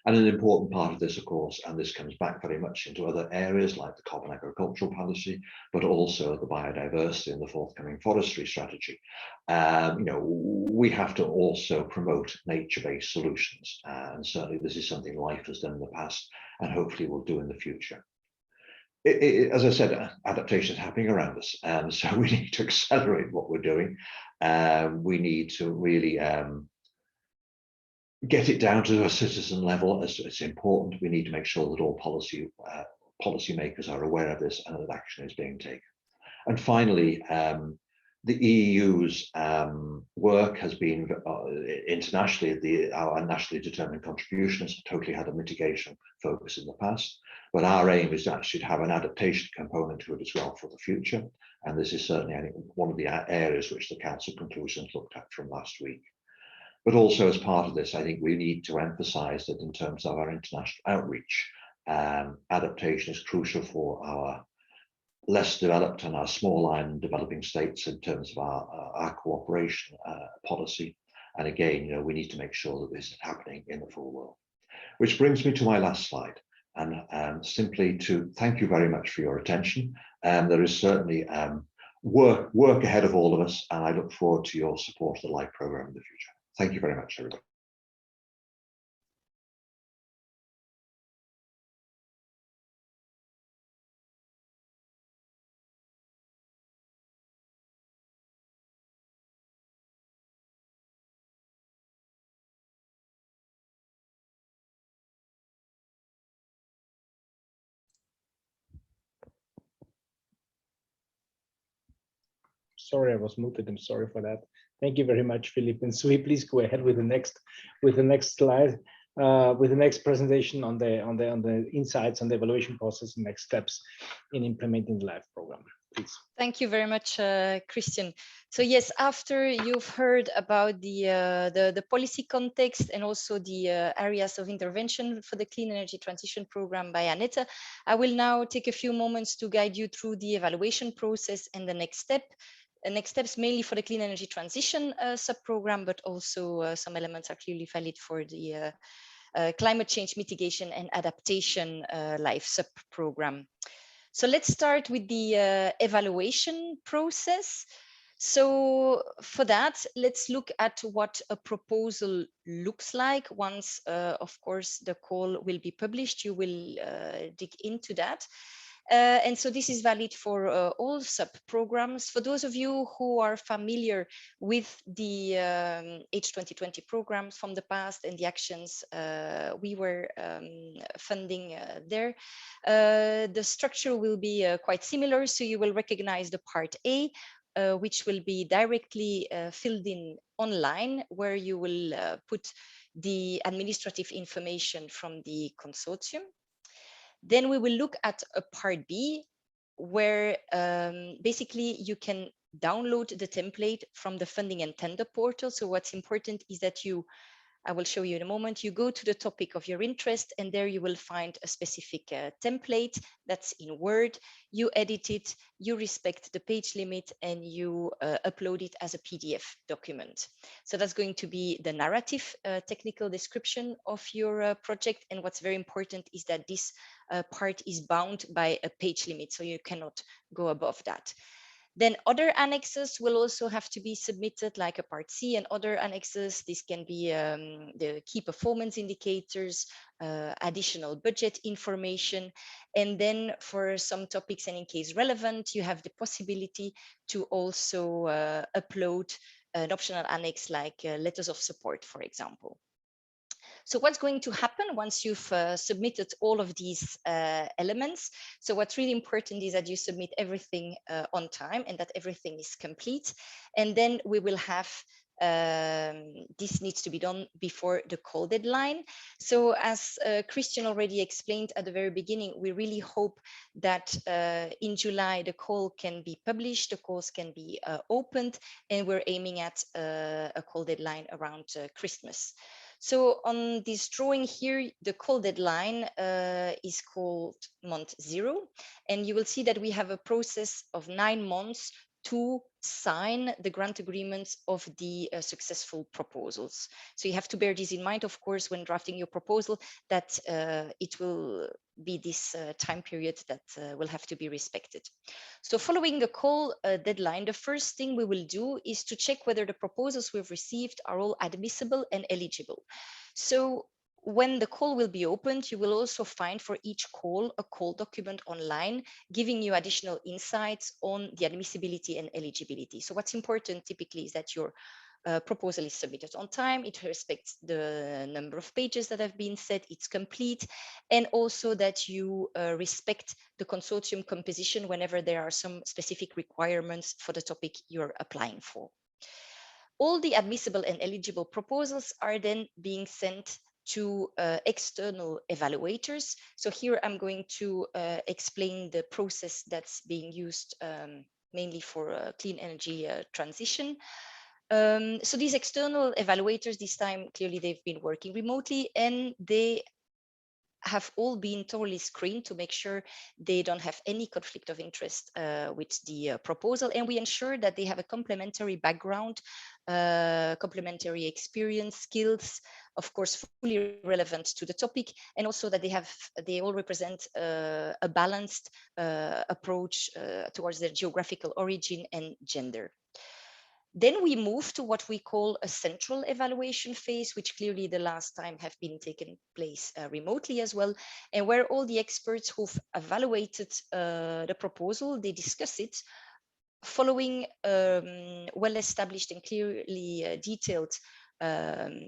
And an important part of this, of course, and this comes back very much into other areas like the common agricultural policy, but also the biodiversity and the forthcoming forestry strategy. We have to also promote nature-based solutions. And certainly this is something life has done in the past and hopefully will do in the future. As I said, adaptation is happening around us. So we need to accelerate what we're doing. We need to really get it down to a citizen level. It's important. We need to make sure that all policymakers are aware of this and that action is being taken. And finally, the EU's work has been internationally, our nationally determined contributions totally had a mitigation focus in the past, but our aim is actually to have an adaptation component to it as well for the future. And this is certainly, I think, one of the areas which the Council conclusions looked at from last week. But also as part of this, I think we need to emphasize that in terms of our international outreach, adaptation is crucial for our less developed and our small island developing states in terms of our cooperation policy. And again, we need to make sure that this is happening in the full world. Which brings me to my last slide, and simply to thank you very much for your attention. And there is certainly work ahead of all of us, and I look forward to your support of the LIFE program in the future. Thank you very much, everybody. Sorry, I was muted. I'm sorry for that. Thank you very much, Philip. And Sui, please go ahead with the next slide, with the next presentation on the insights on the evaluation process and next steps in implementing the LIFE program. Please. Thank you very much, Christian. So yes, after you've heard about the policy context and also the areas of intervention for the Clean Energy Transition Program by Annette, I will now take a few moments to guide you through the evaluation process and the next steps mainly for the Clean Energy Transition sub-program, but also some elements are clearly valid for the Climate Change Mitigation and Adaptation LIFE sub-program. So let's start with the evaluation process. So for that, let's look at what a proposal looks like. Once, of course, the call will be published, you will dig into that. And so this is valid for all sub-programs. For those of you who are familiar with the H2020 programs from the past and the actions we were funding there, the structure will be quite similar. So you will recognize the part A, which will be directly filled in online, where you will put the administrative information from the consortium. Then we will look at a part B, where basically you can download the template from the funding and tender portal. So what's important is that I will show you in a moment, you go to the topic of your interest, and there you will find a specific template that's in Word. You edit it, you respect the page limit, and you upload it as a PDF document. So that's going to be the narrative technical description of your project. And what's very important is that this part is bound by a page limit, so you cannot go above that. Then other annexes will also have to be submitted, like a part C and other annexes. This can be the key performance indicators, additional budget information. And then for some topics, and in case relevant, you have the possibility to also upload an optional annex like letters of support, for example. So what's going to happen once you've submitted all of these elements? So what's really important is that you submit everything on time and that everything is complete. And then we will have, this needs to be done before the call deadline. So as Christian already explained at the very beginning, we really hope that in July, the call can be published, the calls can be opened, and we're aiming at a call deadline around Christmas. So on this drawing here, the call deadline is called month 0. And you will see that we have a process of 9 months to sign the grant agreements of the successful proposals. So you have to bear this in mind, of course, when drafting your proposal, that it will be this time period that will have to be respected. So following the call deadline, the first thing we will do is to check whether the proposals we've received are all admissible and eligible. So when the call will be opened, you will also find for each call a call document online, giving you additional insights on the admissibility and eligibility. So what's important typically is that your proposal is submitted on time, it respects the number of pages that have been set, it's complete, and also that you respect the consortium composition whenever there are some specific requirements for the topic you're applying for. All the admissible and eligible proposals are then being sent to external evaluators. So here I'm going to explain the process that's being used mainly for clean energy transition. So these external evaluators, this time clearly they've been working remotely, and they have all been thoroughly screened to make sure they don't have any conflict of interest with the proposal, and we ensure that they have a complementary background, complementary experience, skills, of course fully relevant to the topic, and also that they all represent a balanced approach towards their geographical origin and gender. Then we move to what we call a central evaluation phase, which clearly the last time have been taken place remotely as well, and where all the experts who've evaluated the proposal, they discuss it following well-established and clearly detailed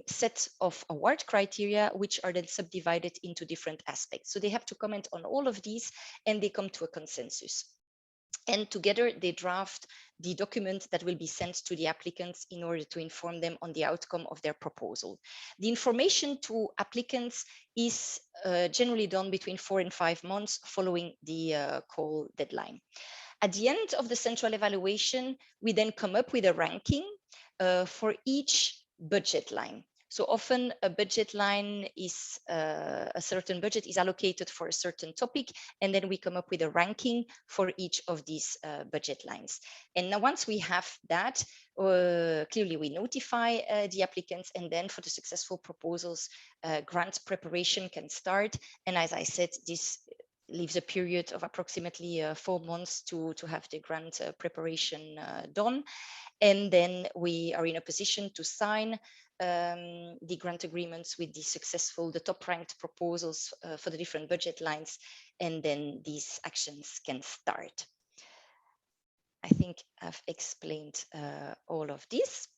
set of award criteria, which are then subdivided into different aspects. So they have to comment on all of these and they come to a consensus. And together they draft the document that will be sent to the applicants in order to inform them on the outcome of their proposal. The information to applicants is generally done between 4 and 5 months following the call deadline. At the end of the central evaluation, we then come up with a ranking for each budget line. So often a budget line is a certain budget is allocated for a certain topic, and then we come up with a ranking for each of these budget lines. And now once we have that, clearly we notify the applicants, and then for the successful proposals, grant preparation can start. And as I said, this leaves a period of approximately 4 months to have the grant preparation done. And then we are in a position to sign the grant agreements with the top ranked proposals for the different budget lines, and then these actions can start. I think I've explained all of this.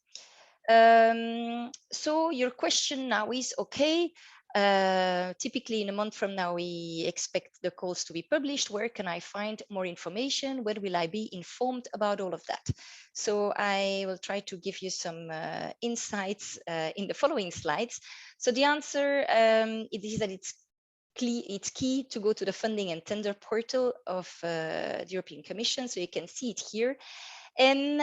So your question now is, okay, typically in a month from now, we expect the calls to be published. Where can I find more information? Where will I be informed about all of that? So I will try to give you some insights in the following slides. So the answer is that it's key to go to the funding and tender portal of the European Commission. So you can see it here. And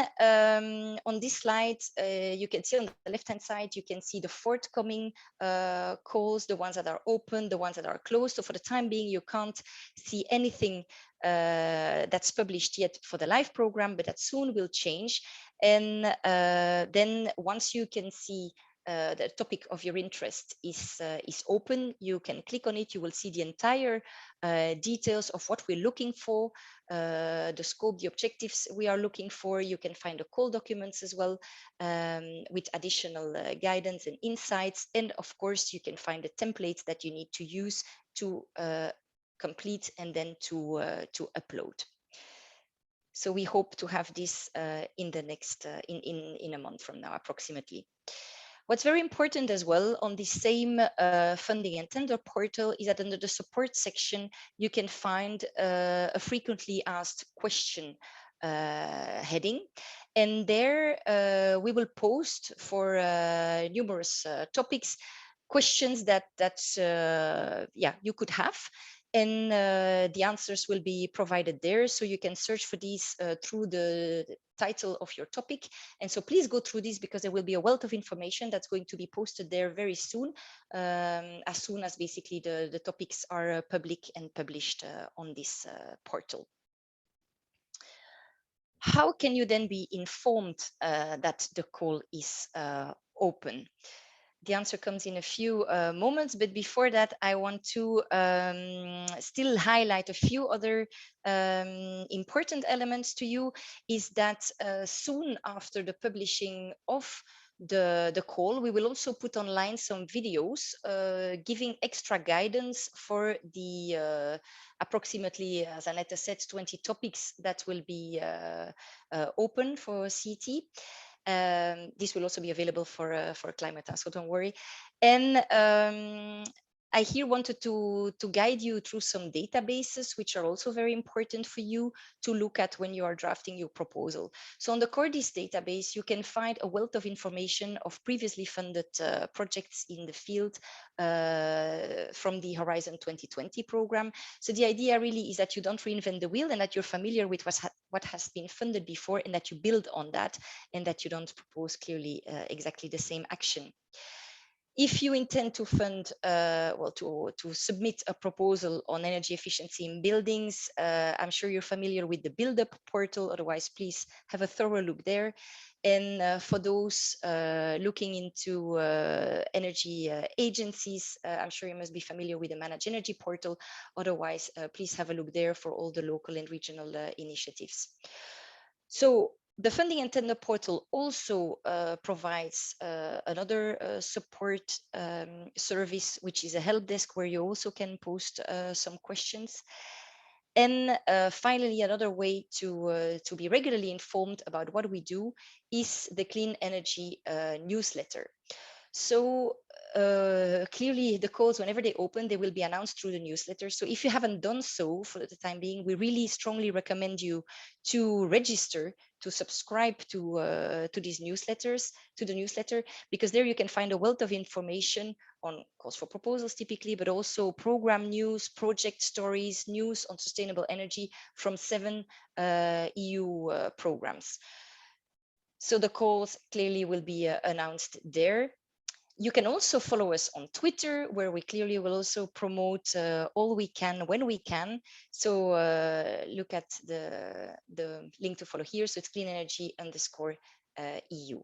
on this slide, you can see on the left-hand side, you can see the forthcoming calls, the ones that are open, the ones that are closed. So for the time being, you can't see anything that's published yet for the live program, but that soon will change. And then once you can see the topic of your interest is open, you can click on it. You will see the entire details of what we're looking for, the scope, the objectives we are looking for. You can find the call documents as well with additional guidance and insights. And of course, you can find the templates that you need to use to complete and then to upload. So we hope to have this in the next in a month from now, approximately. What's very important as well on the same funding and tender portal is that under the support section, you can find a frequently asked question heading. And there we will post for numerous topics questions that you could have. And the answers will be provided there. So you can search for these through the title of your topic. And so please go through this, because there will be a wealth of information that's going to be posted there very soon as basically the topics are public and published on this portal. How can you then be informed that the call is open? The answer comes in a few moments, but before that, I want to still highlight a few other important elements to you. Is that soon after the publishing of the call, we will also put online some videos giving extra guidance for the approximately, as Annette said, 20 topics that will be open for CT. This will also be available for Climate, so don't worry. And I here wanted to guide you through some databases, which are also very important for you to look at when you are drafting your proposal. So on the Cordis database, you can find a wealth of information of previously funded projects in the field from the Horizon 2020 program. So the idea really is that you don't reinvent the wheel and that you're familiar with what has been funded before and that you build on that and that you don't propose clearly exactly the same action. If you intend to fund, to submit a proposal on energy efficiency in buildings, I'm sure you're familiar with the Build Up portal. Otherwise, please have a thorough look there. And for those looking into energy agencies, I'm sure you must be familiar with the Manage Energy portal. Otherwise, please have a look there for all the local and regional initiatives. So the funding and tender portal also provides another support service, which is a help desk where you also can post some questions. And finally, another way to be regularly informed about what we do is the Clean Energy newsletter. So clearly the calls, whenever they open, they will be announced through the newsletter. So if you haven't done so for the time being, we really strongly recommend you to register, to subscribe to these newsletters, to the newsletter, because there you can find a wealth of information on calls for proposals typically, but also program news, project stories, news on sustainable energy from 7 EU programs. So the calls clearly will be announced there. You can also follow us on Twitter, where we clearly will also promote all we can when we can. So look at the link to follow here. So it's cleanenergy_EU.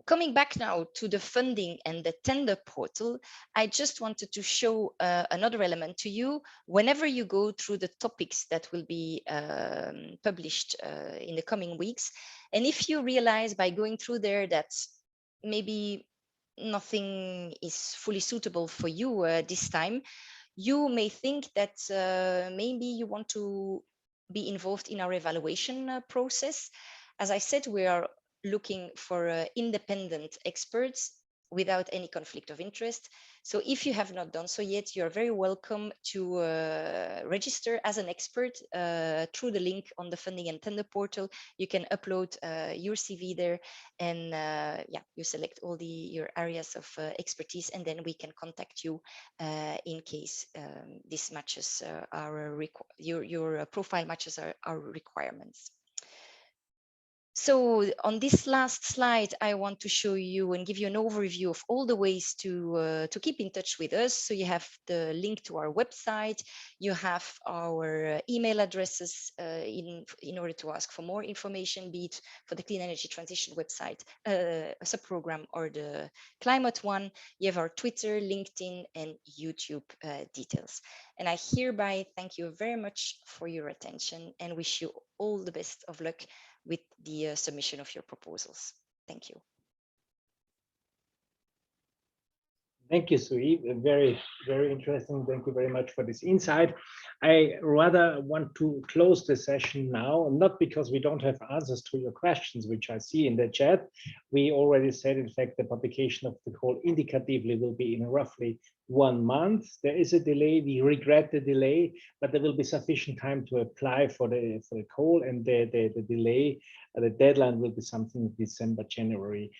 Coming back now to the funding and the tender portal, I just wanted to show another element to you. Whenever you go through the topics that will be published in the coming weeks, and if you realize by going through there that maybe nothing is fully suitable for you this time, you may think that maybe you want to be involved in our evaluation process. As I said, we are looking for independent experts without any conflict of interest. So if you have not done so yet, you're very welcome to register as an expert through the link on the funding and tender portal. You can upload your CV there, and you select all your areas of expertise, and then we can contact you in case this matches your profile matches our requirements. So on this last slide, I want to show you and give you an overview of all the ways to keep in touch with us. So you have the link to our website, you have our email addresses in order to ask for more information, be it for the Clean Energy Transition website, subprogram, or the climate one. You have our Twitter, LinkedIn, and YouTube details. And I hereby thank you very much for your attention and wish you all the best of luck with the submission of your proposals. Thank you. Thank you, Sui. Very, very interesting. Thank you very much for this insight. I rather want to close the session now, not because we don't have answers to your questions, which I see in the chat. We already said, in fact, the publication of the call indicatively will be in roughly 1 month. There is a delay. We regret the delay, but there will be sufficient time to apply for the call, and the delay, the deadline will be something December, January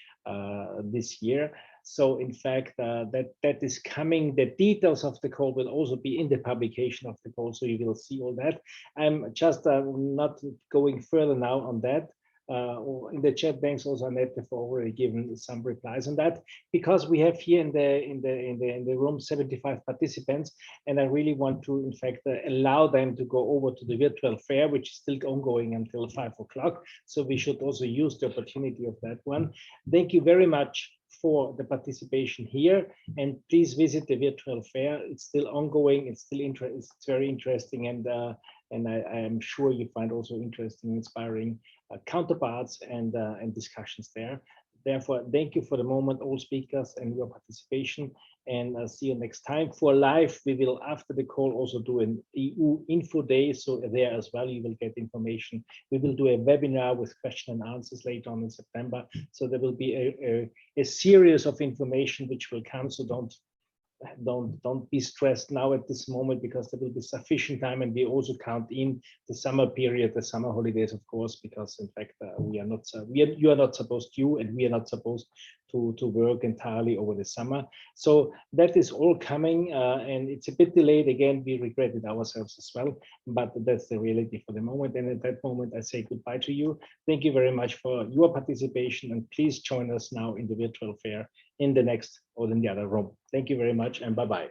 this year. So in fact, that is coming. The details of the call will also be in the publication of the call, so you will see all that. I'm just not going further now on that. In the chat, thanks also Annette for already given some replies on that, because we have here in the room 75 participants, and I really want to in fact allow them to go over to the virtual fair, which is still ongoing until 5 o'clock. So we should also use the opportunity of that one. Thank you very much for the participation here, and please visit the virtual fair. It's still ongoing. It's still it's very interesting, and I am sure you find also interesting, inspiring counterparts and discussions there. therefore, thank you for the moment, all speakers and your participation, and see you next time. For live, we will, after the call, also do an EU Info Day, so there as well you will get information. We will do a webinar with question and answers later on in September, so there will be a series of information which will come, so don't be stressed now at this moment, because there will be sufficient time, and we also count in the summer period, the summer holidays, of course, because in fact you are not supposed to, and we are not supposed to work entirely over the summer. So that is all coming, and it's a bit delayed. Again, we regret it ourselves as well, but that's the reality for the moment. And at that moment, I say goodbye to you. Thank you very much for your participation, and please join us now in the virtual fair in the next or in the other room. Thank you very much, and bye-bye.